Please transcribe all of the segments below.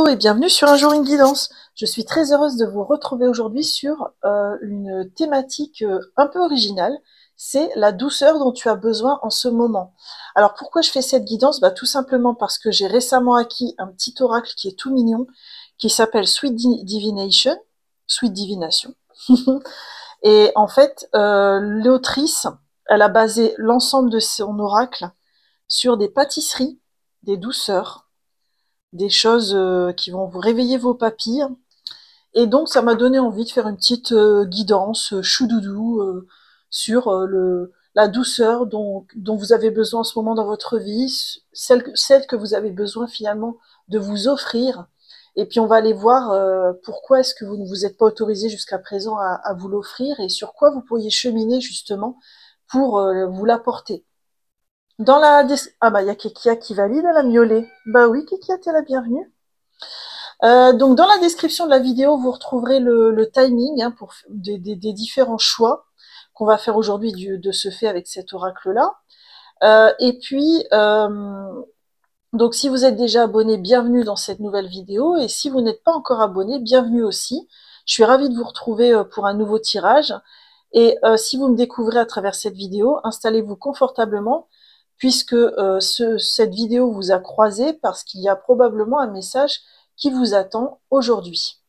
Bonjour et bienvenue sur Un jour une guidance. Je suis très heureuse de vous retrouver aujourd'hui sur une thématique un peu originale. C'est la douceur dont tu as besoin en ce moment. Alors pourquoi je fais cette guidance? Tout simplement parce que j'ai récemment acquis un petit oracle qui est tout mignon, qui s'appelle Sweet Divination. Et en fait, l'autrice, elle a basé l'ensemble de son oracle sur des pâtisseries, des douceurs, des choses qui vont vous réveiller vos papilles. Et donc, ça m'a donné envie de faire une petite guidance choudoudou sur la douceur dont vous avez besoin en ce moment dans votre vie, celle que vous avez besoin finalement de vous offrir. Et puis, on va aller voir pourquoi est-ce que vous ne vous êtes pas autorisé jusqu'à présent à vous l'offrir et sur quoi vous pourriez cheminer justement pour vous l'apporter. Dans la ah bah il y a Kekia qui valide à la miaulet. Bah oui, Kekia, t'es la bienvenue. Donc dans la description de la vidéo, vous retrouverez le timing pour des différents choix qu'on va faire aujourd'hui de ce fait avec cet oracle-là. Et puis, donc si vous êtes déjà abonné, bienvenue dans cette nouvelle vidéo. Et si vous n'êtes pas encore abonné, bienvenue aussi. Je suis ravie de vous retrouver pour un nouveau tirage. Et si vous me découvrez à travers cette vidéo, installez-vous confortablement, puisque cette vidéo vous a croisé parce qu'il y a probablement un message qui vous attend aujourd'hui.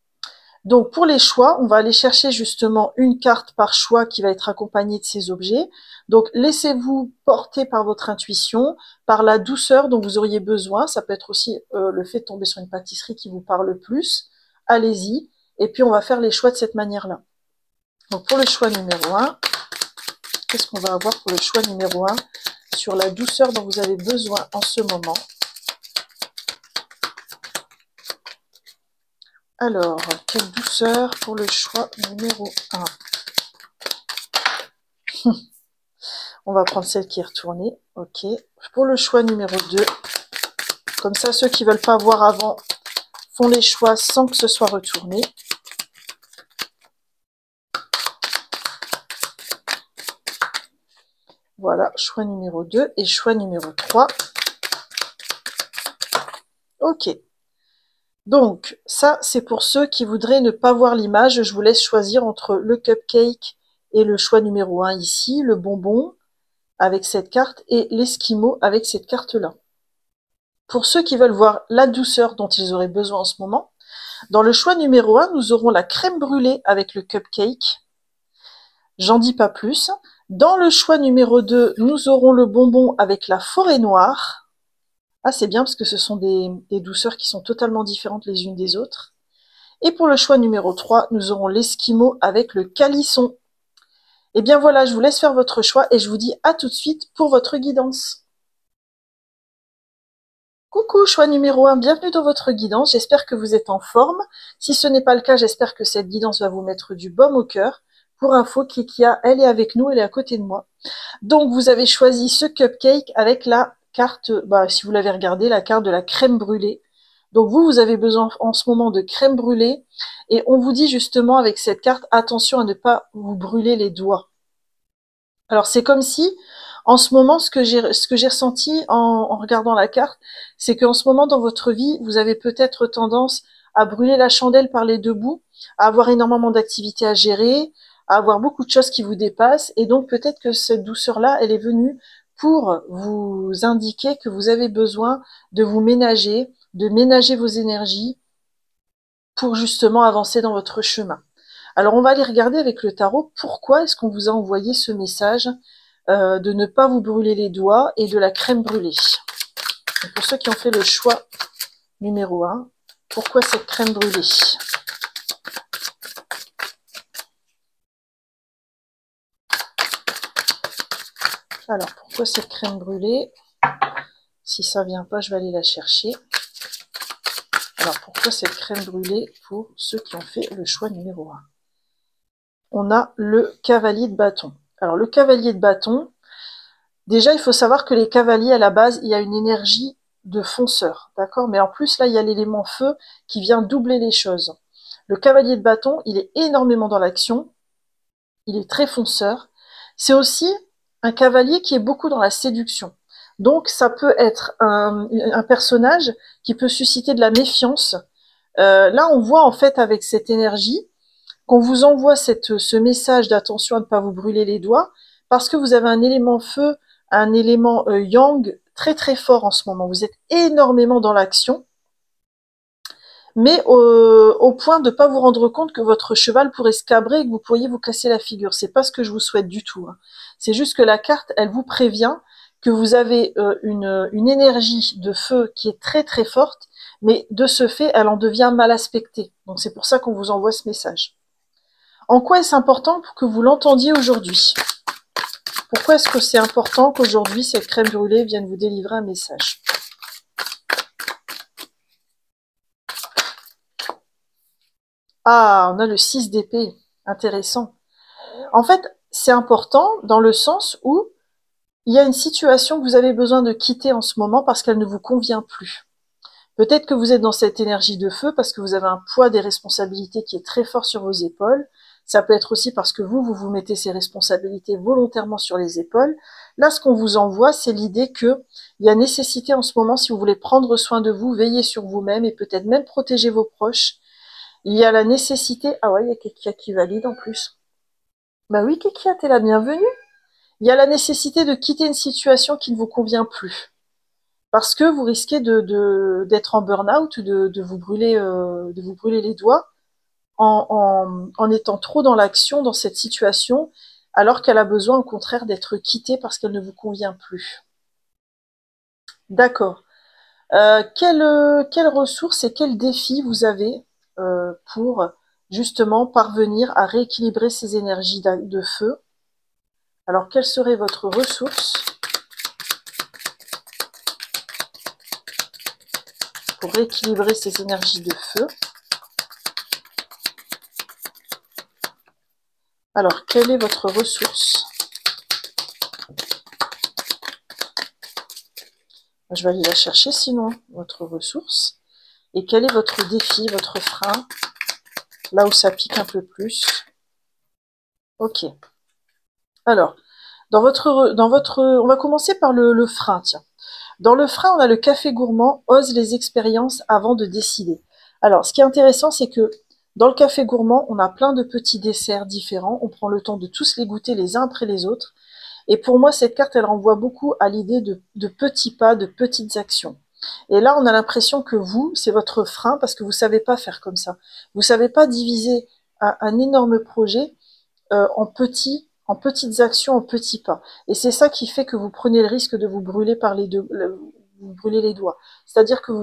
Donc pour les choix, on va aller chercher justement une carte par choix qui va être accompagnée de ces objets. Donc laissez-vous porter par votre intuition, par la douceur dont vous auriez besoin. Ça peut être aussi le fait de tomber sur une pâtisserie qui vous parle le plus. Allez-y. Et puis on va faire les choix de cette manière-là. Donc pour le choix numéro 1, qu'est-ce qu'on va avoir pour le choix numéro 1 sur la douceur dont vous avez besoin en ce moment? Alors, quelle douceur pour le choix numéro 1? On va prendre celle qui est retournée. Ok. Pour le choix numéro 2, comme ça, ceux qui ne veulent pas voir avant font les choix sans que ce soit retourné. Voilà, choix numéro 2 et choix numéro 3. Ok. Donc, ça, c'est pour ceux qui voudraient ne pas voir l'image. Je vous laisse choisir entre le cupcake et le choix numéro 1 ici, le bonbon avec cette carte et l'esquimau avec cette carte-là. Pour ceux qui veulent voir la douceur dont ils auraient besoin en ce moment, dans le choix numéro 1, nous aurons la crème brûlée avec le cupcake. J'en dis pas plus. Dans le choix numéro 2, nous aurons le bonbon avec la forêt noire. Ah, c'est bien parce que ce sont des douceurs qui sont totalement différentes les unes des autres. Et pour le choix numéro 3, nous aurons l'esquimau avec le calisson. Et bien voilà, je vous laisse faire votre choix et je vous dis à tout de suite pour votre guidance. Coucou, choix numéro 1, bienvenue dans votre guidance. J'espère que vous êtes en forme. Si ce n'est pas le cas, j'espère que cette guidance va vous mettre du baume au cœur. Pour info, Kekia, elle est avec nous, elle est à côté de moi. Donc, vous avez choisi ce cupcake avec la carte, si vous l'avez regardé, la carte de la crème brûlée. Donc, vous avez besoin en ce moment de crème brûlée. Et on vous dit justement avec cette carte, attention à ne pas vous brûler les doigts. Alors, c'est comme si, en ce moment, ce que j'ai ressenti en regardant la carte, c'est qu'en ce moment, dans votre vie, vous avez peut-être tendance à brûler la chandelle par les deux bouts, à avoir énormément d'activités à gérer, à avoir beaucoup de choses qui vous dépassent, et donc peut-être que cette douceur-là, elle est venue pour vous indiquer que vous avez besoin de vous ménager, de ménager vos énergies pour justement avancer dans votre chemin. Alors on va aller regarder avec le tarot pourquoi est-ce qu'on vous a envoyé ce message de ne pas vous brûler les doigts et de la crème brûlée. Et pour ceux qui ont fait le choix numéro 1, pourquoi cette crème brûlée? Alors, pourquoi cette crème brûlée? Si ça vient pas, je vais aller la chercher. Alors, pourquoi cette crème brûlée pour ceux qui ont fait le choix numéro 1? On a le cavalier de bâton. Alors, le cavalier de bâton, déjà, il faut savoir que les cavaliers, à la base, il y a une énergie de fonceur, d'accord? Mais en plus, là, il y a l'élément feu qui vient doubler les choses. Le cavalier de bâton, il est énormément dans l'action. Il est très fonceur. C'est aussi un cavalier qui est beaucoup dans la séduction. Donc, ça peut être un personnage qui peut susciter de la méfiance Là, on voit en fait avec cette énergie qu'on vous envoie ce message d'attention à ne pas vous brûler les doigts, parce que vous avez un élément feu, un élément yang très très fort en ce moment. Vous êtes énormément dans l'action, mais au point de ne pas vous rendre compte que votre cheval pourrait se cabrer et que vous pourriez vous casser la figure. C'est pas ce que je vous souhaite du tout, hein. C'est juste que la carte, elle vous prévient que vous avez une énergie de feu qui est très très forte, mais de ce fait, elle en devient mal aspectée. Donc c'est pour ça qu'on vous envoie ce message. En quoi est-ce important pour que vous l'entendiez aujourd'hui? Pourquoi est-ce que c'est important qu'aujourd'hui cette crème brûlée vienne vous délivrer un message? Ah, on a le 6 d'épée. Intéressant. En fait, c'est important dans le sens où il y a une situation que vous avez besoin de quitter en ce moment parce qu'elle ne vous convient plus. Peut-être que vous êtes dans cette énergie de feu parce que vous avez un poids des responsabilités qui est très fort sur vos épaules. Ça peut être aussi parce que vous mettez ces responsabilités volontairement sur les épaules. Là, ce qu'on vous envoie, c'est l'idée que il y a nécessité en ce moment, si vous voulez prendre soin de vous, veiller sur vous-même et peut-être même protéger vos proches. Il y a la nécessité... Ah ouais, il y a Kekia qui valide en plus. Bah oui, Kekia, t'es la bienvenue. Il y a la nécessité de quitter une situation qui ne vous convient plus. Parce que vous risquez d'être en burn-out, de vous brûler les doigts en étant trop dans l'action dans cette situation, alors qu'elle a besoin au contraire d'être quittée parce qu'elle ne vous convient plus. D'accord. Quelles ressources et quels défis vous avez pour justement parvenir à rééquilibrer ces énergies de feu? Alors, quelle serait votre ressource pour rééquilibrer ces énergies de feu? Alors, quelle est votre ressource? Je vais aller la chercher sinon, votre ressource. Et quel est votre défi, votre frein? Là où ça pique un peu plus. Ok. Alors, on va commencer par le frein, tiens. Dans le frein, on a le café gourmand, ose les expériences avant de décider. Alors, ce qui est intéressant, c'est que dans le café gourmand, on a plein de petits desserts différents. On prend le temps de tous les goûter les uns après les autres. Et pour moi, cette carte, elle renvoie beaucoup à l'idée de petits pas, de petites actions. Et là, on a l'impression que vous, c'est votre frein parce que vous savez pas faire comme ça. Vous savez pas diviser un énorme projet en petites actions, en petits pas. Et c'est ça qui fait que vous prenez le risque de vous brûler vous brûler les doigts. C'est-à-dire que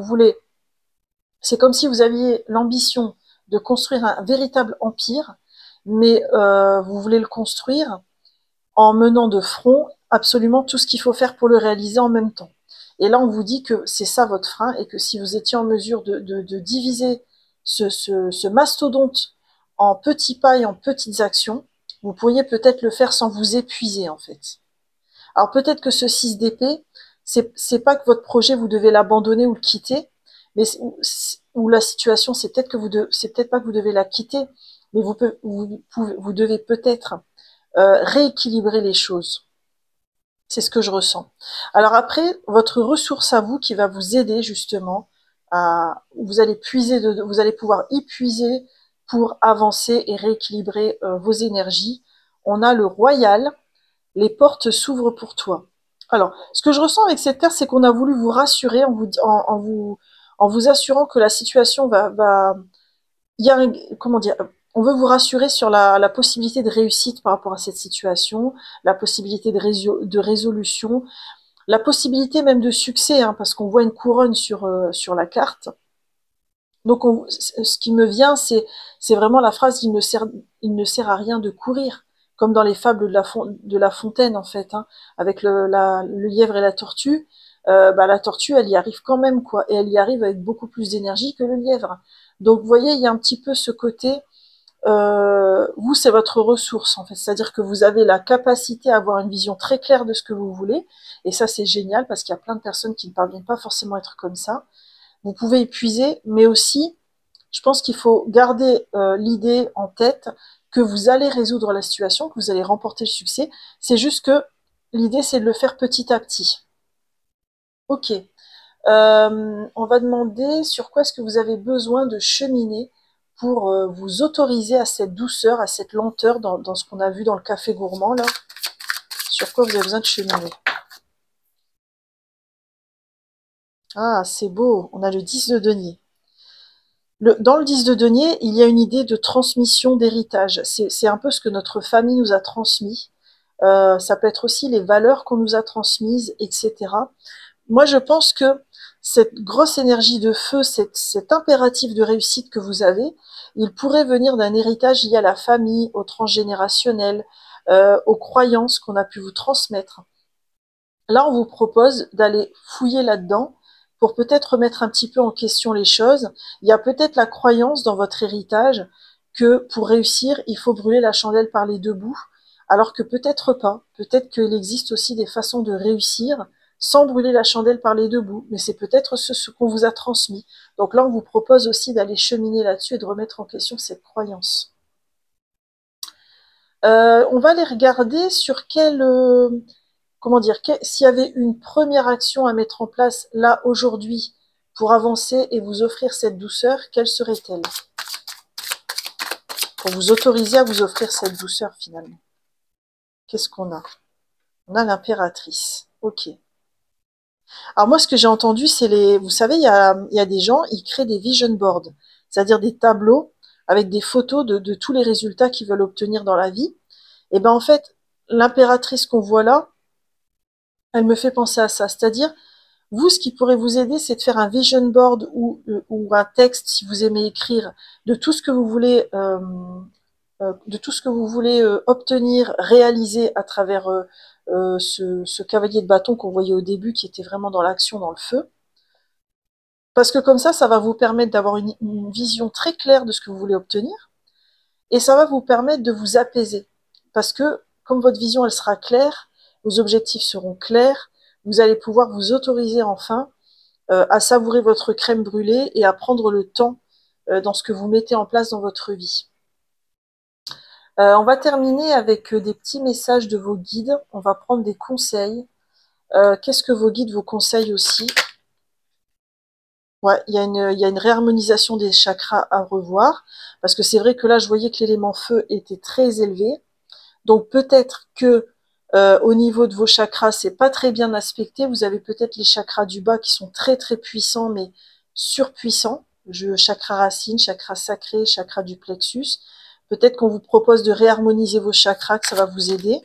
c'est comme si vous aviez l'ambition de construire un véritable empire, mais vous voulez le construire en menant de front absolument tout ce qu'il faut faire pour le réaliser en même temps. Et là, on vous dit que c'est ça votre frein et que si vous étiez en mesure de diviser ce mastodonte en petits pas et en petites actions, vous pourriez peut-être le faire sans vous épuiser en fait. Alors peut-être que ce 6 d'épée, c'est pas que votre projet vous devez l'abandonner ou le quitter, mais ou la situation c'est peut-être que c'est peut-être pas que vous devez la quitter, mais vous devez peut-être rééquilibrer les choses. C'est ce que je ressens. Alors après, votre ressource à vous qui va vous aider justement vous allez vous allez pouvoir y puiser pour avancer et rééquilibrer vos énergies. On a le royal, les portes s'ouvrent pour toi. Alors, ce que je ressens avec cette carte, c'est qu'on a voulu vous rassurer en vous assurant que la situation il y a comment dire, on veut vous rassurer sur la possibilité de réussite par rapport à cette situation, la possibilité de résolution, la possibilité même de succès, hein, parce qu'on voit une couronne sur la carte. Donc, ce qui me vient, c'est vraiment la phrase il ne sert à rien de courir, comme dans les fables de la Fontaine, en fait, hein, avec le lièvre et la tortue. La tortue, elle y arrive quand même, quoi, et elle y arrive avec beaucoup plus d'énergie que le lièvre. Donc, vous voyez, il y a un petit peu ce côté, vous, c'est votre ressource, en fait. C'est-à-dire que vous avez la capacité à avoir une vision très claire de ce que vous voulez, et ça, c'est génial, parce qu'il y a plein de personnes qui ne parviennent pas forcément à être comme ça. Vous pouvez épuiser, mais aussi, je pense qu'il faut garder l'idée en tête que vous allez résoudre la situation, que vous allez remporter le succès. C'est juste que l'idée, c'est de le faire petit à petit. Ok. On va demander sur quoi est-ce que vous avez besoin de cheminer pour vous autoriser à cette douceur, à cette lenteur dans ce qu'on a vu dans le café gourmand, là. Sur quoi vous avez besoin de cheminer. Ah, c'est beau, on a le 10 de denier. Dans le 10 de denier, il y a une idée de transmission d'héritage. C'est un peu ce que notre famille nous a transmis. Ça peut être aussi les valeurs qu'on nous a transmises, etc. Moi, je pense que cette grosse énergie de feu, cet impératif de réussite que vous avez, il pourrait venir d'un héritage lié à la famille, au transgénérationnel, aux croyances qu'on a pu vous transmettre. Là, on vous propose d'aller fouiller là-dedans pour peut-être remettre un petit peu en question les choses. Il y a peut-être la croyance dans votre héritage que pour réussir, il faut brûler la chandelle par les deux bouts, alors que peut-être pas. Peut-être qu'il existe aussi des façons de réussir sans brûler la chandelle par les deux bouts, mais c'est peut-être ce qu'on vous a transmis. Donc là, on vous propose aussi d'aller cheminer là-dessus et de remettre en question cette croyance. On va les regarder sur comment dire, s'il y avait une première action à mettre en place là aujourd'hui pour avancer et vous offrir cette douceur, quelle serait-elle? Pour vous autoriser à vous offrir cette douceur finalement. Qu'est-ce qu'on a? On a l'impératrice. Ok. Alors moi, ce que j'ai entendu, c'est vous savez, il y a des gens, ils créent des vision boards, c'est-à-dire des tableaux avec des photos de tous les résultats qu'ils veulent obtenir dans la vie. Et ben en fait, l'impératrice qu'on voit là, elle me fait penser à ça. C'est-à-dire, vous, ce qui pourrait vous aider, c'est de faire un vision board ou un texte, si vous aimez écrire, de tout ce que vous voulez, obtenir, réaliser à travers ce cavalier de bâton qu'on voyait au début, qui était vraiment dans l'action, dans le feu. Parce que comme ça va vous permettre d'avoir une vision très claire de ce que vous voulez obtenir, et ça va vous permettre de vous apaiser. Parce que comme votre vision, elle sera claire, vos objectifs seront clairs, vous allez pouvoir vous autoriser enfin à savourer votre crème brûlée et à prendre le temps dans ce que vous mettez en place dans votre vie. On va terminer avec des petits messages de vos guides. On va prendre des conseils. Qu'est-ce que vos guides vous conseillent aussi? Ouais, il y a une réharmonisation des chakras à revoir. Parce que c'est vrai que là, je voyais que l'élément feu était très élevé. Donc peut-être que au niveau de vos chakras, c'est pas très bien aspecté. Vous avez peut-être les chakras du bas qui sont très très puissants, mais surpuissants. Chakra racine, chakra sacré, chakra du plexus. Peut-être qu'on vous propose de réharmoniser vos chakras, que ça va vous aider.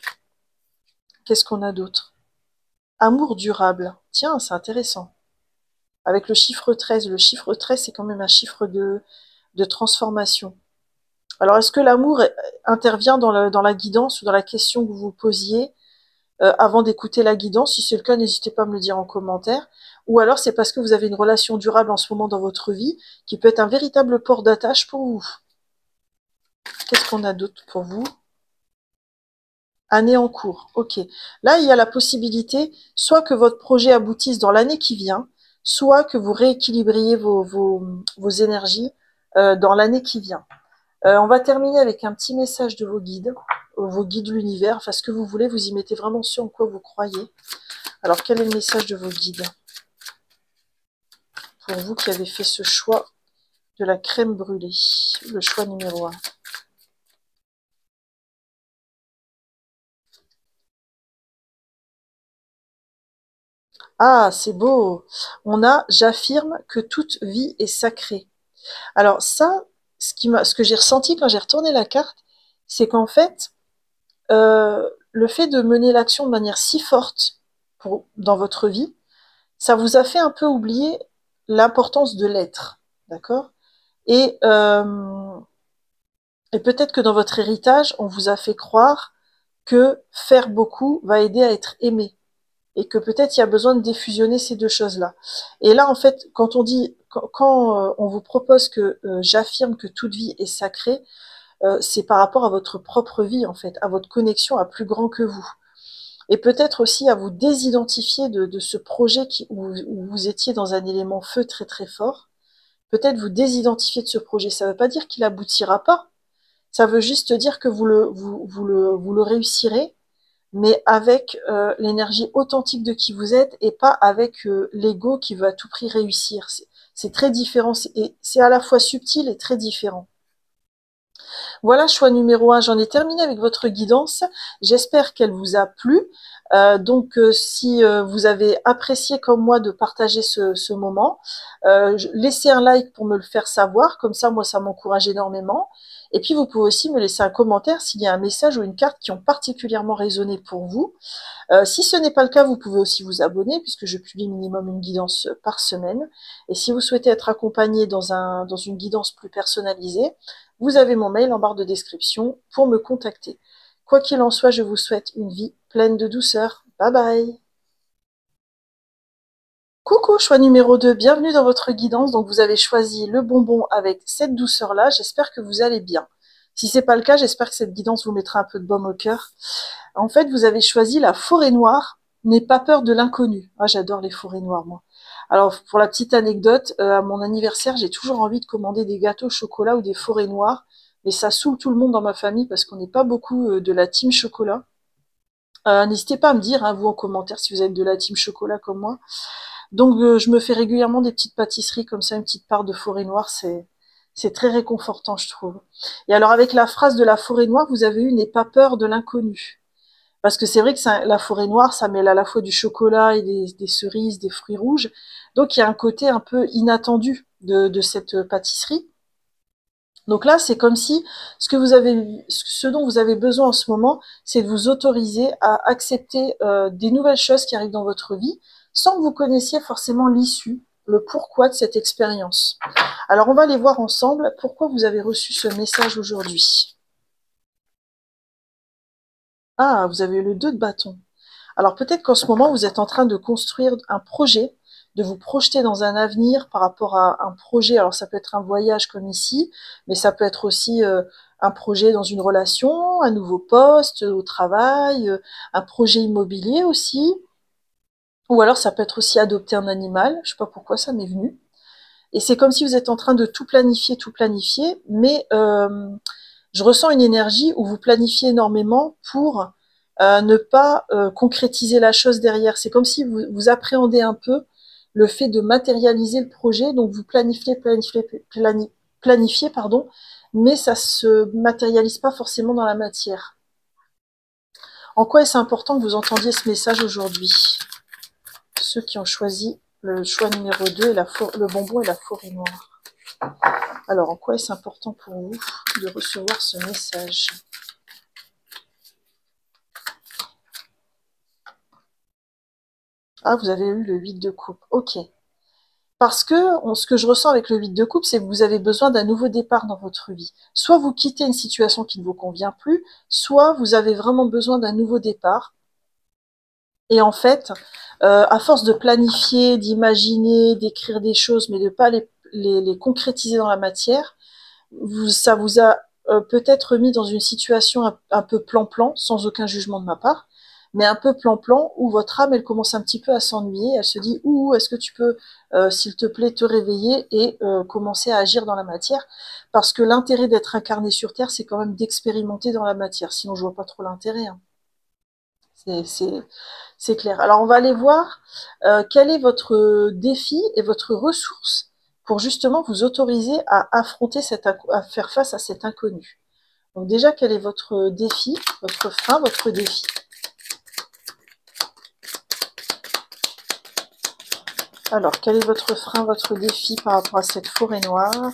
Qu'est-ce qu'on a d'autre? Amour durable. Tiens, c'est intéressant. Avec le chiffre 13. Le chiffre 13, c'est quand même un chiffre de transformation. Alors, est-ce que l'amour intervient dans la guidance ou dans la question que vous vous posiez avant d'écouter la guidance? Si c'est le cas, n'hésitez pas à me le dire en commentaire. Ou alors, c'est parce que vous avez une relation durable en ce moment dans votre vie qui peut être un véritable port d'attache pour vous. Qu'est-ce qu'on a d'autre pour vous? Année en cours. Ok. Là, il y a la possibilité soit que votre projet aboutisse dans l'année qui vient, soit que vous rééquilibriez vos énergies dans l'année qui vient. On va terminer avec un petit message de vos guides de l'univers, enfin ce que vous voulez, vous y mettez vraiment ce en quoi vous croyez. Alors quel est le message de vos guides pour vous qui avez fait ce choix de la crème brûlée, le choix numéro 1? Ah, c'est beau. On a j'affirme que toute vie est sacrée. Alors ça, ce que j'ai ressenti quand j'ai retourné la carte, c'est qu'en fait, le fait de mener l'action de manière si forte dans votre vie, ça vous a fait un peu oublier l'importance de l'être, d'accord? Et, euh, et peut-être que dans votre héritage, on vous a fait croire que faire beaucoup va aider à être aimé, et que peut-être il y a besoin de défusionner ces deux choses-là. Et là, en fait, quand on vous propose que j'affirme que toute vie est sacrée, c'est par rapport à votre propre vie, en fait, à votre connexion à plus grand que vous. Et peut-être aussi à vous désidentifier de ce projet où vous étiez dans un élément feu très très fort. Peut-être vous désidentifier de ce projet. Ça ne veut pas dire qu'il aboutira pas. Ça veut juste dire que vous le réussirez, mais avec l'énergie authentique de qui vous êtes et pas avec l'ego qui veut à tout prix réussir. C'est très différent et c'est à la fois subtil et très différent. Voilà, choix numéro 1, j'en ai terminé avec votre guidance. J'espère qu'elle vous a plu. Si vous avez apprécié comme moi de partager ce moment, laissez un like pour me le faire savoir, comme ça moi ça m'encourage énormément. Et puis vous pouvez aussi me laisser un commentaire s'il y a un message ou une carte qui ont particulièrement résonné pour vous. Si ce n'est pas le cas, vous pouvez aussi vous abonner puisque je publie minimum une guidance par semaine. Et si vous souhaitez être accompagné dans une guidance plus personnalisée, vous avez mon mail en barre de description pour me contacter. Quoi qu'il en soit, je vous souhaite une vie pleine de douceur. Bye bye. Coucou, choix numéro 2, bienvenue dans votre guidance. Donc vous avez choisi le bonbon avec cette douceur-là. J'espère que vous allez bien. Si c'est pas le cas, j'espère que cette guidance vous mettra un peu de baume au cœur. En fait, vous avez choisi la forêt noire. N'aie pas peur de l'inconnu. Ah, j'adore les forêts noires, moi. Alors, pour la petite anecdote, à mon anniversaire, j'ai toujours envie de commander des gâteaux au chocolat ou des forêts noires. Mais ça saoule tout le monde dans ma famille parce qu'on n'est pas beaucoup de la team chocolat. N'hésitez pas à me dire, hein, vous en commentaire, si vous êtes de la team chocolat comme moi. Donc, je me fais régulièrement des petites pâtisseries comme ça, une petite part de forêt noire, c'est très réconfortant, je trouve. Et alors, avec la phrase de la forêt noire, vous avez eu « n'aie pas peur de l'inconnu ». Parce que c'est vrai que la forêt noire, ça mêle à la fois du chocolat et des cerises, des fruits rouges. Donc, il y a un côté un peu inattendu de cette pâtisserie. Donc là, c'est comme si ce dont vous avez besoin en ce moment, c'est de vous autoriser à accepter des nouvelles choses qui arrivent dans votre vie, sans que vous connaissiez forcément l'issue, le pourquoi de cette expérience. Alors, on va aller voir ensemble pourquoi vous avez reçu ce message aujourd'hui. Ah, vous avez eu le 2 de bâton. Alors peut-être qu'en ce moment, vous êtes en train de construire un projet, de vous projeter dans un avenir par rapport à un projet. Alors ça peut être un voyage comme ici, mais ça peut être aussi un projet dans une relation, un nouveau poste au travail, un projet immobilier aussi. Ou alors ça peut être aussi adopter un animal. Je sais pas pourquoi ça m'est venu. Et c'est comme si vous êtes en train de tout planifier, mais je ressens une énergie où vous planifiez énormément pour ne pas concrétiser la chose derrière. C'est comme si vous appréhendez un peu le fait de matérialiser le projet, donc vous planifiez, pardon, mais ça se matérialise pas forcément dans la matière. En quoi est-ce important que vous entendiez ce message aujourd'hui? Ceux qui ont choisi le choix numéro 2, le bonbon et la forêt noire. Alors, en quoi est-ce important pour vous de recevoir ce message? Ah, vous avez eu le 8 de coupe. Ok. Parce que ce que je ressens avec le 8 de coupe, c'est que vous avez besoin d'un nouveau départ dans votre vie. Soit vous quittez une situation qui ne vous convient plus, soit vous avez vraiment besoin d'un nouveau départ. Et en fait, à force de planifier, d'imaginer, d'écrire des choses, mais de ne pas les concrétiser dans la matière, ça vous a peut-être mis dans une situation un peu plan-plan, sans aucun jugement de ma part, mais un peu plan-plan où votre âme, elle commence un petit peu à s'ennuyer. Elle se dit, ouh, est-ce que tu peux, s'il te plaît, te réveiller et commencer à agir dans la matière? Parce que l'intérêt d'être incarné sur Terre, c'est quand même d'expérimenter dans la matière. Sinon, je vois pas trop l'intérêt. Hein. C'est clair. Alors, on va aller voir quel est votre défi et votre ressource pour justement vous autoriser à affronter à faire face à cet inconnu. Donc déjà, quel est votre défi, votre frein, votre défi? Alors, quel est votre frein, votre défi par rapport à cette forêt noire?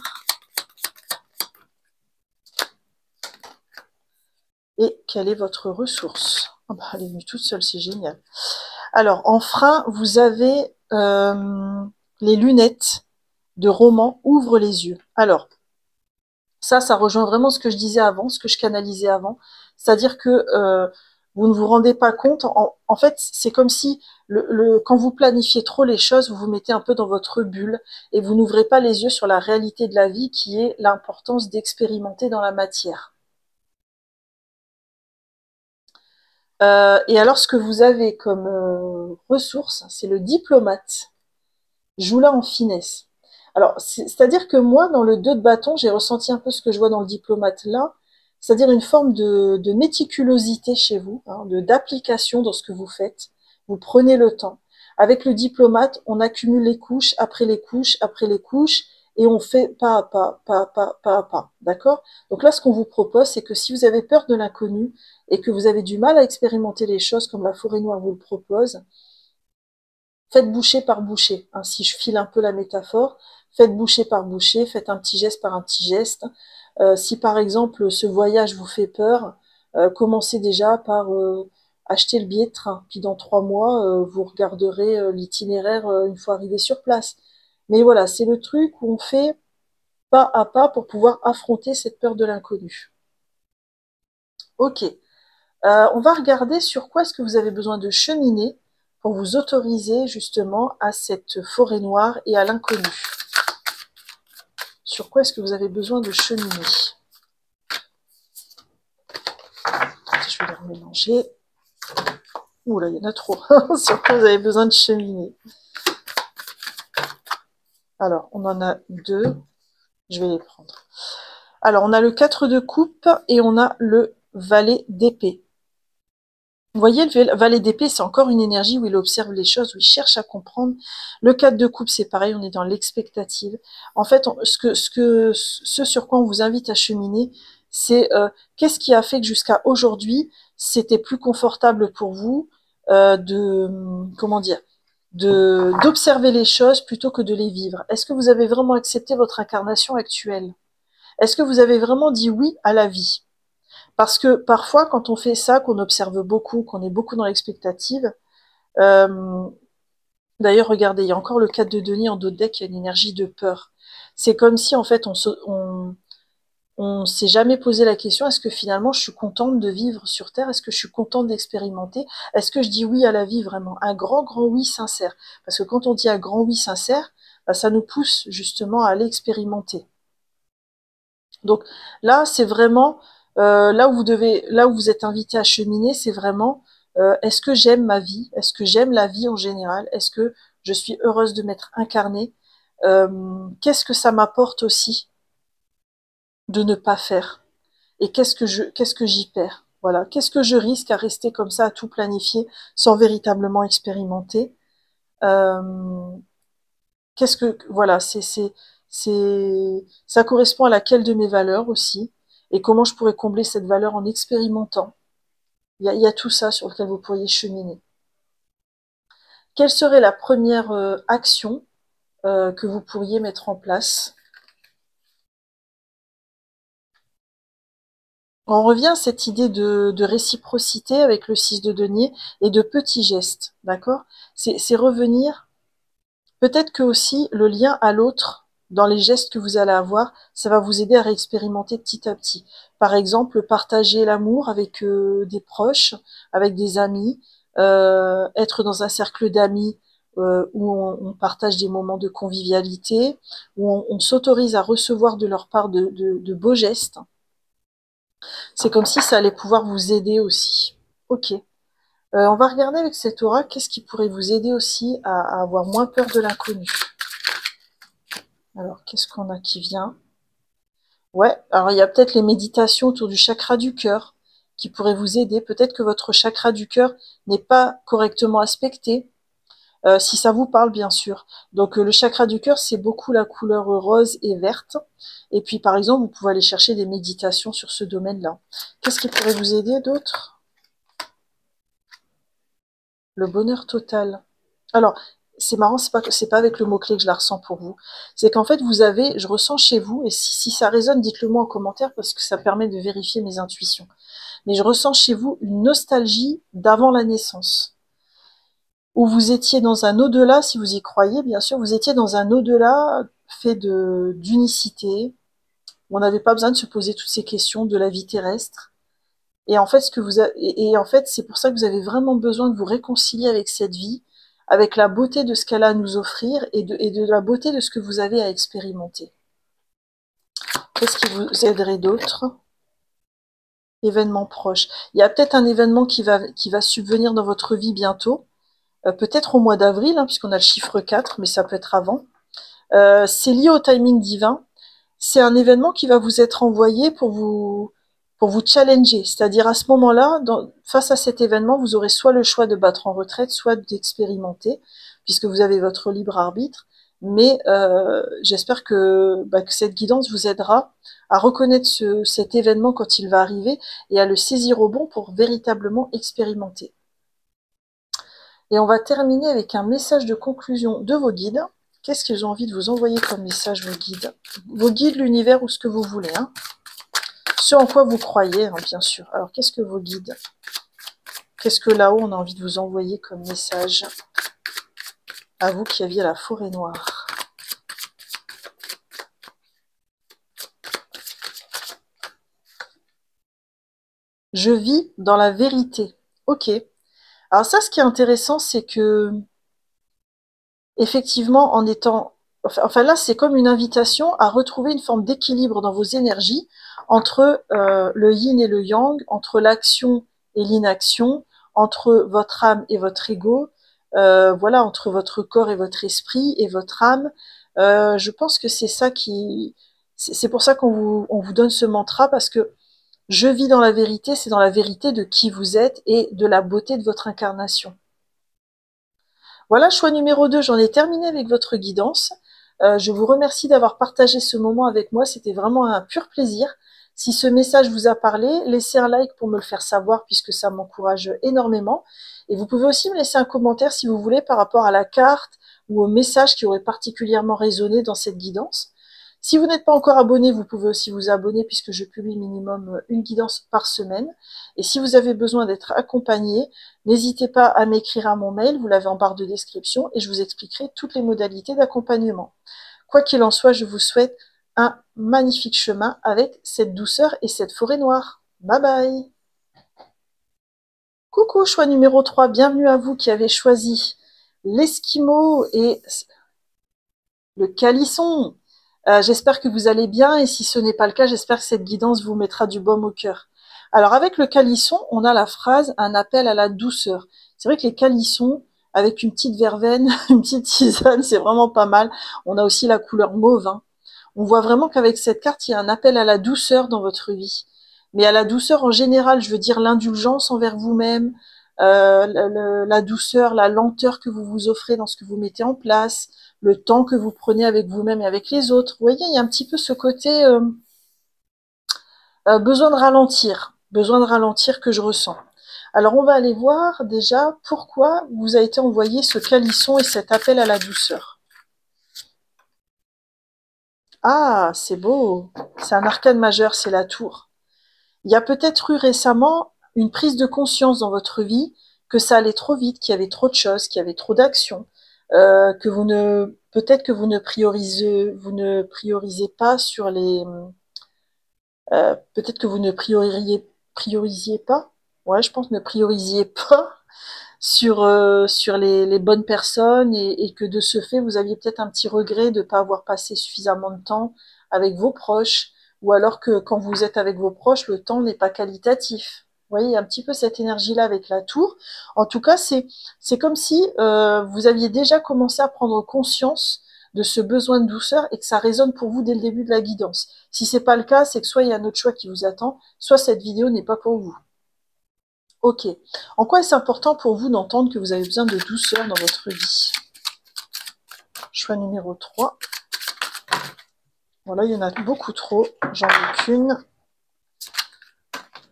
Et quelle est votre ressource? Oh bah, elle est venue toute seule, c'est génial. Alors, en frein, vous avez les lunettes de roman Ouvre les yeux. Alors, ça rejoint vraiment ce que je disais avant, ce que je canalisais avant. C'est-à-dire que vous ne vous rendez pas compte. En fait, c'est comme si quand vous planifiez trop les choses, vous vous mettez un peu dans votre bulle et vous n'ouvrez pas les yeux sur la réalité de la vie qui est l'importance d'expérimenter dans la matière. Et alors, ce que vous avez comme ressource, c'est le diplomate. Joue-la en finesse. Alors, c'est-à-dire que moi, dans le 2 de bâton, j'ai ressenti un peu ce que je vois dans le diplomate là, c'est-à-dire une forme de méticulosité chez vous, hein, d'application dans ce que vous faites. Vous prenez le temps. Avec le diplomate, on accumule les couches, après les couches, après les couches, et on fait pas à pas, pas à pas, pas à pas. D'accord? Donc là, ce qu'on vous propose, c'est que si vous avez peur de l'inconnu et que vous avez du mal à expérimenter les choses comme la forêt noire vous le propose, faites bouchée par bouchée. Hein, si je file un peu la métaphore, faites bouchée par bouchée, faites un petit geste par un petit geste. Si par exemple ce voyage vous fait peur, commencez déjà par acheter le billet de train. Puis dans 3 mois, vous regarderez l'itinéraire une fois arrivé sur place. Mais voilà, c'est le truc où on fait pas à pas pour pouvoir affronter cette peur de l'inconnu. Ok. On va regarder sur quoi est-ce que vous avez besoin de cheminer pour vous autoriser justement à cette forêt noire et à l'inconnu. Sur quoi est-ce que vous avez besoin de cheminer? Je vais les remélanger. Ouh là, il y en a trop. Sur quoi vous avez besoin de cheminer? Alors, on en a 2. Je vais les prendre. Alors, on a le 4 de coupe et on a le valet d'épée. Vous voyez, le valet d'épée, c'est encore une énergie où il observe les choses, où il cherche à comprendre. Le 4 de coupe, c'est pareil, on est dans l'expectative. En fait, ce sur quoi on vous invite à cheminer, c'est qu'est-ce qui a fait que jusqu'à aujourd'hui, c'était plus confortable pour vous comment dire, d'observer les choses plutôt que de les vivre. Est-ce que vous avez vraiment accepté votre incarnation actuelle? Est-ce que vous avez vraiment dit oui à la vie? Parce que parfois, quand on fait ça, qu'on observe beaucoup, qu'on est beaucoup dans l'expectative, euh, d'ailleurs, regardez, il y a encore le 4 de denier en dos de deck, il y a une énergie de peur. C'est comme si, en fait, on s'est jamais posé la question, est-ce que finalement je suis contente de vivre sur Terre? Est-ce que je suis contente d'expérimenter? Est-ce que je dis oui à la vie vraiment? Un grand, grand oui sincère. Parce que quand on dit un grand oui sincère, bah, ça nous pousse justement à aller expérimenter. Donc là, c'est vraiment là où vous êtes invité à cheminer, c'est vraiment est-ce que j'aime ma vie? Est-ce que j'aime la vie en général? Est-ce que je suis heureuse de m'être incarnée? Qu'est-ce que ça m'apporte aussi de ne pas faire? Et qu'est-ce que j'y perds? Voilà. Qu'est-ce que je risque à rester comme ça, à tout planifier, sans véritablement expérimenter? Euh, voilà, ça correspond à laquelle de mes valeurs aussi, et comment je pourrais combler cette valeur en expérimentant. Il y a tout ça sur lequel vous pourriez cheminer. Quelle serait la première action que vous pourriez mettre en place? On revient à cette idée de réciprocité avec le 6 de denier et de petits gestes, d'accord? C'est revenir. Peut-être que aussi le lien à l'autre, dans les gestes que vous allez avoir, ça va vous aider à réexpérimenter petit à petit. Par exemple, partager l'amour avec des proches, avec des amis, être dans un cercle d'amis où on partage des moments de convivialité, où on s'autorise à recevoir de leur part de beaux gestes. C'est comme si ça allait pouvoir vous aider aussi. Ok. On va regarder avec cette aura, qu'est-ce qui pourrait vous aider aussi à avoir moins peur de l'inconnu. Alors, qu'est-ce qu'on a qui vient? Ouais, alors il y a peut-être les méditations autour du chakra du cœur qui pourraient vous aider. Peut-être que votre chakra du cœur n'est pas correctement aspecté, si ça vous parle bien sûr. Donc le chakra du cœur, c'est beaucoup la couleur rose et verte. Et puis par exemple, vous pouvez aller chercher des méditations sur ce domaine-là. Qu'est-ce qui pourrait vous aider d'autre? Le bonheur total. Alors, c'est marrant, c'est pas avec le mot-clé que je la ressens pour vous. C'est qu'en fait, je ressens chez vous, et si ça résonne, dites-le moi en commentaire parce que ça permet de vérifier mes intuitions. Mais je ressens chez vous une nostalgie d'avant la naissance. Où vous étiez dans un au-delà, si vous y croyez, bien sûr, vous étiez dans un au-delà fait d'unicité, où on n'avait pas besoin de se poser toutes ces questions de la vie terrestre. Et en fait, en fait, c'est pour ça que vous avez vraiment besoin de vous réconcilier avec cette vie, avec la beauté de ce qu'elle a à nous offrir et de la beauté de ce que vous avez à expérimenter. Qu'est-ce qui vous aiderait d'autre? Événement proche. Il y a peut-être un événement qui va subvenir dans votre vie bientôt, peut-être au mois d'avril, hein, puisqu'on a le chiffre 4, mais ça peut être avant. C'est lié au timing divin. C'est un événement qui va vous être envoyé pour vous pour vous challenger. C'est-à-dire à ce moment-là, face à cet événement, vous aurez soit le choix de battre en retraite, soit d'expérimenter, puisque vous avez votre libre arbitre. Mais j'espère que cette guidance vous aidera à reconnaître cet événement quand il va arriver et à le saisir au bon pour véritablement expérimenter. Et on va terminer avec un message de conclusion de vos guides. Qu'est-ce qu'ils ont envie de vous envoyer comme message, vos guides? Vos guides, l'univers ou ce que vous voulez. Hein. Ce en quoi vous croyez, hein, bien sûr. Alors, qu'est-ce que vos guides? Qu'est-ce que là-haut, on a envie de vous envoyer comme message à vous qui aviez la forêt noire? Je vis dans la vérité. Ok. Alors ça, ce qui est intéressant, c'est que, effectivement, en étant... Enfin là, c'est comme une invitation à retrouver une forme d'équilibre dans vos énergies entre le yin et le yang, entre l'action et l'inaction, entre votre âme et votre ego, voilà, entre votre corps et votre esprit et votre âme. Je pense que c'est ça qui... C'est pour ça on vous donne ce mantra, parce que je vis dans la vérité, c'est dans la vérité de qui vous êtes et de la beauté de votre incarnation. Voilà, choix numéro 2, j'en ai terminé avec votre guidance. Je vous remercie d'avoir partagé ce moment avec moi, c'était vraiment un pur plaisir. Si ce message vous a parlé, laissez un like pour me le faire savoir, puisque ça m'encourage énormément. Et vous pouvez aussi me laisser un commentaire si vous voulez par rapport à la carte ou au message qui aurait particulièrement résonné dans cette guidance. Si vous n'êtes pas encore abonné, vous pouvez aussi vous abonner, puisque je publie minimum une guidance par semaine. Et si vous avez besoin d'être accompagné, n'hésitez pas à m'écrire à mon mail, vous l'avez en barre de description, et je vous expliquerai toutes les modalités d'accompagnement. Quoi qu'il en soit, je vous souhaite un magnifique chemin avec cette douceur et cette forêt noire. Bye bye! Coucou, choix numéro 3, bienvenue à vous qui avez choisi l'Esquimau et le Calisson. J'espère que vous allez bien, et si ce n'est pas le cas, j'espère que cette guidance vous mettra du baume au cœur. Alors avec le calisson, on a la phrase « un appel à la douceur ». C'est vrai que les calissons, avec une petite verveine, une petite tisane, c'est vraiment pas mal. On a aussi la couleur mauve. Hein. On voit vraiment qu'avec cette carte, il y a un appel à la douceur dans votre vie. Mais à la douceur en général, je veux dire l'indulgence envers vous-même, la douceur, la lenteur que vous vous offrez dans ce que vous mettez en place, le temps que vous prenez avec vous-même et avec les autres. Vous voyez, il y a un petit peu ce côté besoin de ralentir que je ressens. Alors on va aller voir déjà pourquoi vous a été envoyé ce calisson et cet appel à la douceur. Ah, c'est beau, c'est un arcane majeur, c'est la tour. Il y a peut-être eu récemment une prise de conscience dans votre vie que ça allait trop vite, qu'il y avait trop de choses, qu'il y avait trop d'actions, que peut-être que vous ne priorisez pas sur les, peut-être que vous ne priorisiez pas, ouais, je pense ne priorisiez pas sur les bonnes personnes, et que de ce fait, vous aviez peut-être un petit regret de ne pas avoir passé suffisamment de temps avec vos proches, ou alors que quand vous êtes avec vos proches, le temps n'est pas qualitatif. Vous voyez, il y a un petit peu cette énergie-là avec la tour. En tout cas, c'est comme si vous aviez déjà commencé à prendre conscience de ce besoin de douceur et que ça résonne pour vous dès le début de la guidance. Si c'est pas le cas, c'est que soit il y a un autre choix qui vous attend, soit cette vidéo n'est pas pour vous. Ok. En quoi est-ce important pour vous d'entendre que vous avez besoin de douceur dans votre vie? Choix numéro 3. Voilà, il y en a beaucoup trop. J'en veux qu'une.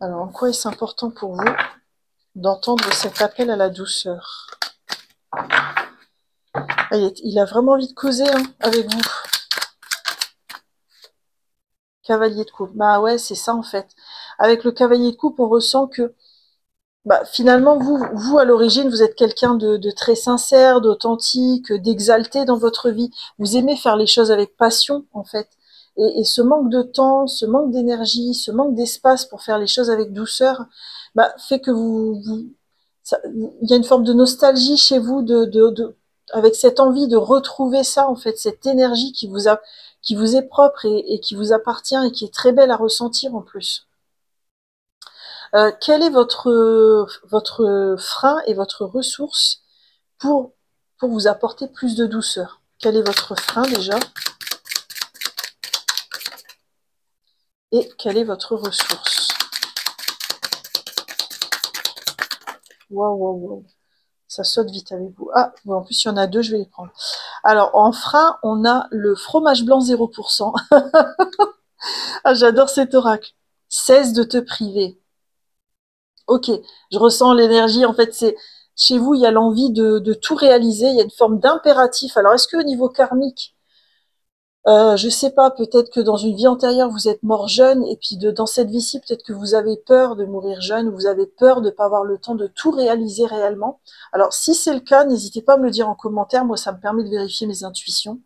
Alors, en quoi est-ce important pour vous d'entendre cet appel à la douceur? Ah, il a vraiment envie de causer avec vous. Cavalier de coupe. Bah ouais, c'est ça en fait. Avec le cavalier de coupe, on ressent que finalement, vous à l'origine, vous êtes quelqu'un de très sincère, d'authentique, d'exalté dans votre vie. Vous aimez faire les choses avec passion, en fait. Et ce manque de temps, ce manque d'énergie, ce manque d'espace pour faire les choses avec douceur, fait que il y a une forme de nostalgie chez vous, avec cette envie de retrouver ça, en fait, cette énergie qui vous est propre et qui vous appartient et qui est très belle à ressentir en plus. Quel est votre frein et votre ressource pour vous apporter plus de douceur? Quel est votre frein déjà? Et quelle est votre ressource? Waouh, waouh, waouh. Ça saute vite avec vous. Ah, bon, en plus, il y en a deux, je vais les prendre. Alors, en frein, on a le fromage blanc 0%. Ah, j'adore cet oracle. Cesse de te priver. Ok, je ressens l'énergie. En fait, c'est chez vous, il y a l'envie de tout réaliser. Il y a une forme d'impératif. Alors, est-ce que au niveau karmique, je sais pas, peut-être que dans une vie antérieure, vous êtes mort jeune, et puis dans cette vie-ci, peut-être que vous avez peur de mourir jeune, ou vous avez peur de ne pas avoir le temps de tout réaliser réellement. Alors, si c'est le cas, n'hésitez pas à me le dire en commentaire. Moi, ça me permet de vérifier mes intuitions.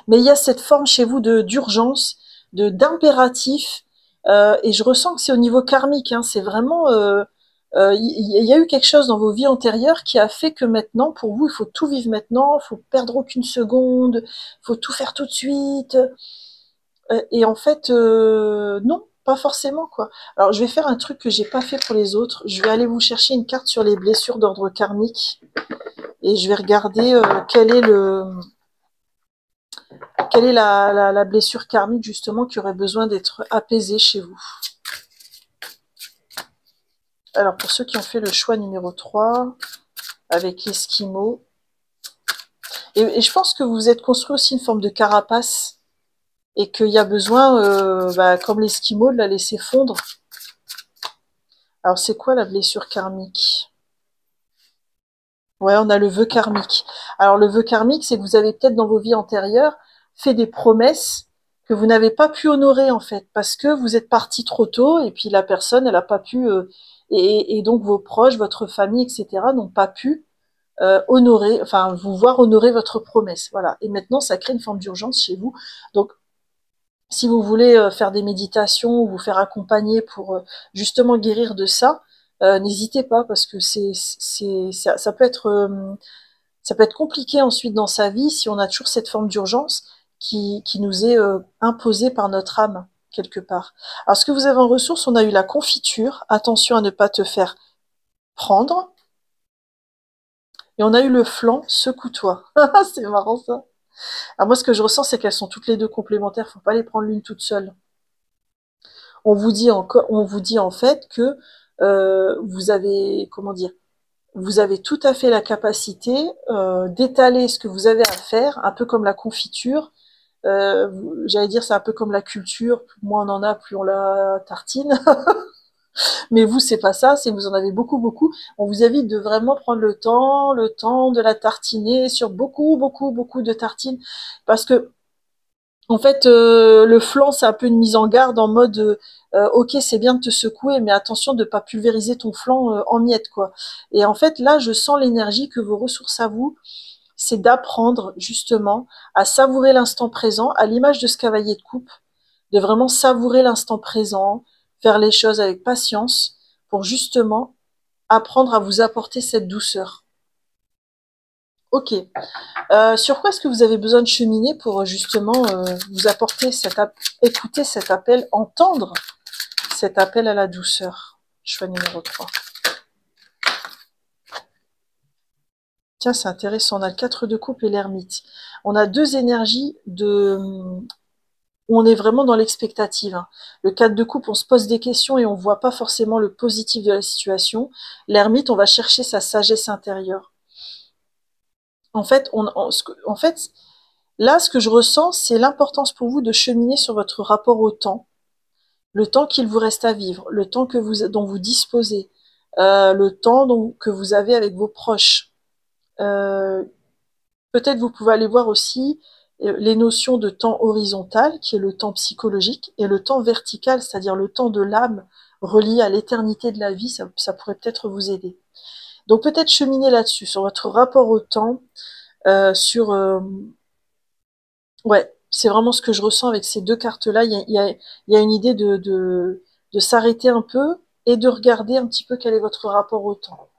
Mais il y a cette forme chez vous de d'urgence, de d'impératif, et je ressens que c'est au niveau karmique, hein, c'est vraiment, il y a eu quelque chose dans vos vies antérieures qui a fait que maintenant, pour vous, il faut tout vivre maintenant, il faut perdre aucune seconde, il faut tout faire tout de suite. Et en fait, non, pas forcément quoi. Alors je vais faire un truc que j'ai pas fait pour les autres. Je vais aller vous chercher une carte sur les blessures d'ordre karmique et je vais regarder quelle est la blessure karmique justement qui aurait besoin d'être apaisée chez vous. Alors pour ceux qui ont fait le choix numéro 3 avec l'Esquimau, et je pense que vous êtes construit aussi une forme de carapace et qu'il y a besoin, comme l'Esquimau, de la laisser fondre. Alors c'est quoi la blessure karmique? Ouais, on a le vœu karmique. Alors le vœu karmique, c'est que vous avez peut-être dans vos vies antérieures fait des promesses que vous n'avez pas pu honorer en fait, parce que vous êtes parti trop tôt et puis la personne, elle n'a pas pu, et donc vos proches, votre famille, etc., n'ont pas pu honorer, enfin vous voir honorer votre promesse. Voilà. Et maintenant, ça crée une forme d'urgence chez vous. Donc, si vous voulez faire des méditations ou vous faire accompagner pour justement guérir de ça, n'hésitez pas parce que ça peut être compliqué ensuite dans sa vie si on a toujours cette forme d'urgence qui nous est imposée par notre âme quelque part. Alors ce que vous avez en ressources, on a eu la confiture, attention à ne pas te faire prendre, et on a eu le flanc, secoue-toi. C'est marrant ça. Alors moi ce que je ressens c'est qu'elles sont toutes les deux complémentaires, faut pas les prendre l'une toute seule. On vous dit en fait que vous avez, comment dire, vous avez tout à fait la capacité d'étaler ce que vous avez à faire, un peu comme la confiture. J'allais dire, c'est un peu comme la culture. Plus moins on en a, plus on la tartine. Mais vous, c'est pas ça. C'est vous en avez beaucoup, beaucoup. On vous évite de vraiment prendre le temps de la tartiner sur beaucoup, beaucoup, beaucoup de tartines, parce que en fait, le flanc, c'est un peu une mise en garde en mode, ok, c'est bien de te secouer, mais attention de pas pulvériser ton flanc en miettes, quoi. Et en fait, là, je sens l'énergie que vos ressources à vous, c'est d'apprendre justement à savourer l'instant présent, à l'image de ce cavalier de coupe, de vraiment savourer l'instant présent, faire les choses avec patience, pour justement apprendre à vous apporter cette douceur. Ok. Sur quoi est-ce que vous avez besoin de cheminer pour justement vous apporter écouter cet appel, entendre cet appel à la douceur? Choix numéro 3. Tiens, c'est intéressant. On a le 4 de coupe et l'ermite. On a deux énergies où on est vraiment dans l'expectative, hein. Le 4 de coupe, on se pose des questions et on voit pas forcément le positif de la situation. L'ermite, on va chercher sa sagesse intérieure. En fait, là, ce que je ressens, c'est l'importance pour vous de cheminer sur votre rapport au temps, le temps qu'il vous reste à vivre, le temps dont vous disposez, le temps que vous avez avec vos proches. Euh, Peut-être vous pouvez aller voir aussi les notions de temps horizontal, qui est le temps psychologique, et le temps vertical, c'est-à-dire le temps de l'âme relié à l'éternité de la vie, ça pourrait peut-être vous aider. Donc peut-être cheminer là-dessus, sur votre rapport au temps, sur ouais, c'est vraiment ce que je ressens avec ces deux cartes-là. Il y a une idée de s'arrêter un peu et de regarder un petit peu quel est votre rapport au temps.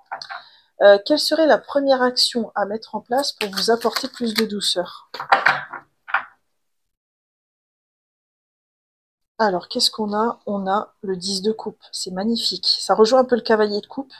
Quelle serait la première action à mettre en place pour vous apporter plus de douceur? Alors, qu'est-ce qu'on a? On a le 10 de coupe. C'est magnifique. Ça rejoint un peu le cavalier de coupe.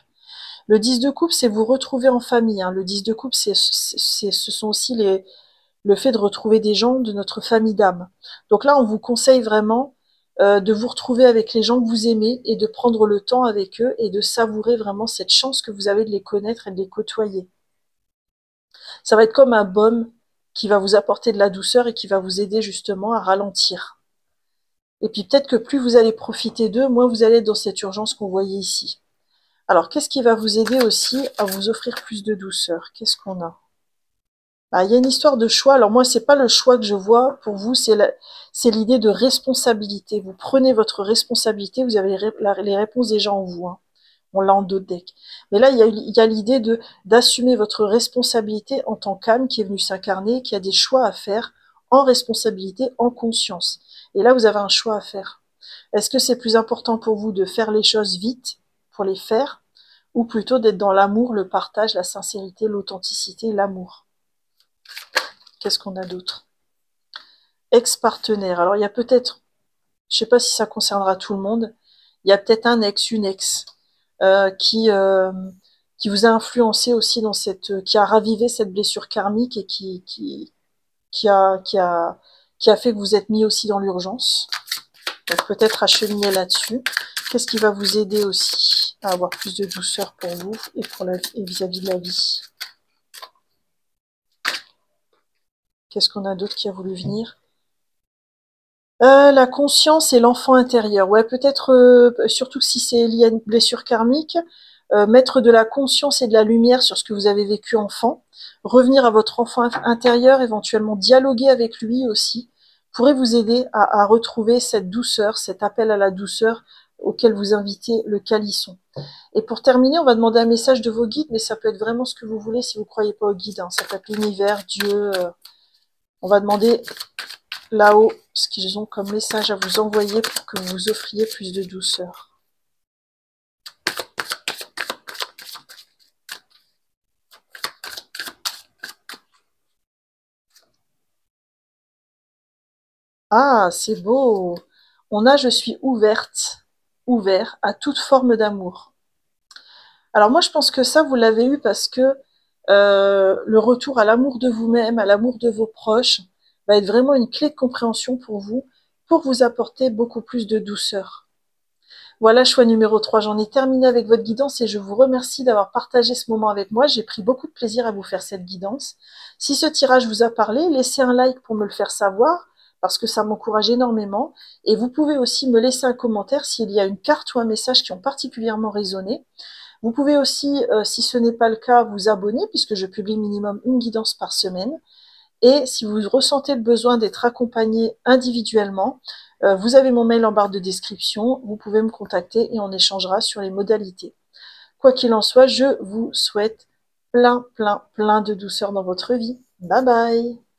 Le 10 de coupe, c'est vous retrouver en famille, hein. Le 10 de coupe, ce sont aussi le fait de retrouver des gens de notre famille d'âme. Donc là, on vous conseille vraiment de vous retrouver avec les gens que vous aimez et de prendre le temps avec eux et de savourer vraiment cette chance que vous avez de les connaître et de les côtoyer. Ça va être comme un baume qui va vous apporter de la douceur et qui va vous aider justement à ralentir. Et puis peut-être que plus vous allez profiter d'eux, moins vous allez être dans cette urgence qu'on voyait ici. Alors, qu'est-ce qui va vous aider aussi à vous offrir plus de douceur? Qu'est-ce qu'on a? Ah, il y a une histoire de choix. Alors moi, c'est pas le choix que je vois. Pour vous, c'est l'idée de responsabilité. Vous prenez votre responsabilité. Vous avez les réponses déjà en vous, hein. On l'a en dos de deck. Mais là, il y a l'idée d'assumer votre responsabilité en tant qu'âme qui est venue s'incarner, qui a des choix à faire en responsabilité, en conscience. Et là, vous avez un choix à faire. Est-ce que c'est plus important pour vous de faire les choses vite pour les faire, ou plutôt d'être dans l'amour, le partage, la sincérité, l'authenticité, l'amour? Qu'est-ce qu'on a d'autre? Ex-partenaire. Alors il y a peut-être, je sais pas si ça concernera tout le monde, il y a peut-être un ex, une ex euh, qui euh, qui vous a influencé aussi dans qui a ravivé cette blessure karmique et qui a qui a qui a fait que vous êtes mis aussi dans l'urgence. Donc peut-être à cheminer là-dessus. Qu'est-ce qui va vous aider aussi à avoir plus de douceur pour vous et pour et vis-à-vis de la vie? Qu'est-ce qu'on a d'autre qui a voulu venir? La conscience et l'enfant intérieur. Ouais, peut-être, surtout si c'est lié à une blessure karmique, mettre de la conscience et de la lumière sur ce que vous avez vécu enfant, revenir à votre enfant intérieur, éventuellement dialoguer avec lui aussi, pourrait vous aider à retrouver cette douceur, cet appel à la douceur auquel vous invitez le calisson. Et pour terminer, on va demander un message de vos guides, mais ça peut être vraiment ce que vous voulez si vous ne croyez pas aux guides, hein. Ça peut être l'univers, Dieu. On va demander là-haut ce qu'ils ont comme message à vous envoyer pour que vous offriez plus de douceur. Ah, c'est beau. On a je suis ouverte, ouvert à toute forme d'amour. Alors moi, je pense que ça, vous l'avez eu parce que le retour à l'amour de vous-même, à l'amour de vos proches, va être vraiment une clé de compréhension pour vous apporter beaucoup plus de douceur. Voilà, choix numéro 3. J'en ai terminé avec votre guidance et je vous remercie d'avoir partagé ce moment avec moi. J'ai pris beaucoup de plaisir à vous faire cette guidance. Si ce tirage vous a parlé, laissez un like pour me le faire savoir parce que ça m'encourage énormément. Et vous pouvez aussi me laisser un commentaire s'il y a une carte ou un message qui ont particulièrement résonné. Vous pouvez aussi, si ce n'est pas le cas, vous abonner puisque je publie minimum une guidance par semaine. Et si vous ressentez le besoin d'être accompagné individuellement, vous avez mon mail en barre de description, vous pouvez me contacter et on échangera sur les modalités. Quoi qu'il en soit, je vous souhaite plein de douceur dans votre vie. Bye bye!